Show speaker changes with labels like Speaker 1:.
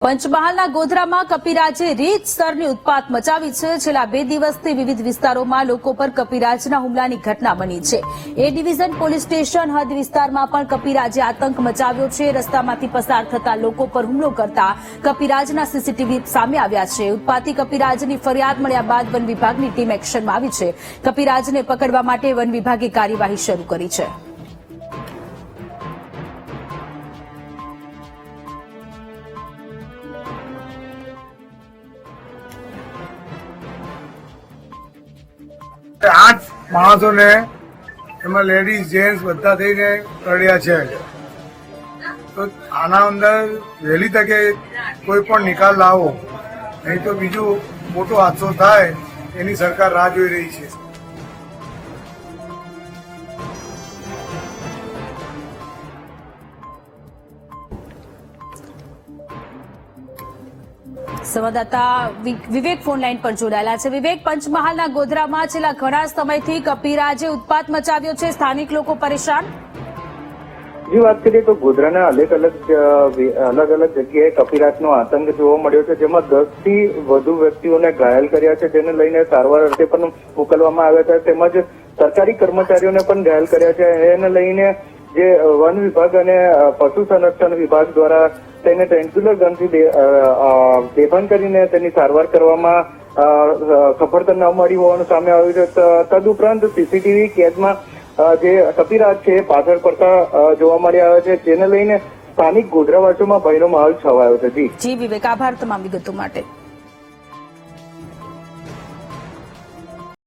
Speaker 1: પંચમહાલના ગોધરામાં કપિરાજે રીતસરની ઉત્પાત મચાવી છે। છેલ્લા 2 દિવસથી વિવિધ વિસ્તારોમાં લોકો પર કપિરાજના હુમલાની ઘટના બની છે। એ ડિવિઝન પોલીસ સ્ટેશન હદ વિસ્તારમાં પણ કપિરાજે આતંક મચાવ્યો છે। રસ્તામાંથી પસાર થતા લોકો પર હુમલો કરતા કપિરાજના સીસીટીવી સામે આવ્યા છે। ઉત્પાતી કપિરાજની ફરિયાદ મળ્યા બાદ વન વિભાગની ટીમ એક્શનમાં આવી છે। કપિરાજને પકડવા માટે વન વિભાગે કાર્યવાહી શરૂ કરી છે।
Speaker 2: आठ माणसों ने एम लेडीज जेन्ट्स बधा थईने करड्या छे। तो आना अंदर वहेली तके कोई पण निकाल लावो, नहीं तो बीजू मोटो हादसो थाय एनी सरकार राह जोई रही छे।
Speaker 1: સંવાદદાતા વિવેક ફોન લાઈન પર જોડાયેલા છે। વિવેક, પંચમહાલના ગોધરામાં છેલ્લા ઘણા સમયથી કપિરાજે ઉત્પાત મચાવ્યો છે, સ્થાનિક લોકો પરેશાન।
Speaker 3: जी बात करिए तो गोधराना अलग अलग जगह कपिराजनो आतंक जोवा मळ्यो छे, जेमां 10 થી વધુ વ્યક્તિઓને ઘાયલ કર્યા છે, જેને લઈને સારવાર અર્થે પણ મોકલવામાં આવ્યા છે। તેમજ સરકારી કર્મચારીઓને પણ ઘાયલ કર્યા છે। એને લઈને જે વન વિભાગ અને પશુ સંરક્ષણ વિભાગ દ્વારા તેને ટ્રેન્ક્યુલર ગનથી બેભાન કરીને તેની સારવાર કરવામાં સફળતા ન મળી હોવાનું સામે આવ્યું છે। તદુપરાંત સીસીટીવી કેદમાં જે કપિરાજ છે પાછળ પડતા જોવા મળી આવ્યા છે, જેને લઈને સ્થાનિક ગોધરાવાસીઓમાં ભયનો માહોલ છવાયો છે।
Speaker 1: જી વિવેક, આભાર તમામ વિગતો માટે।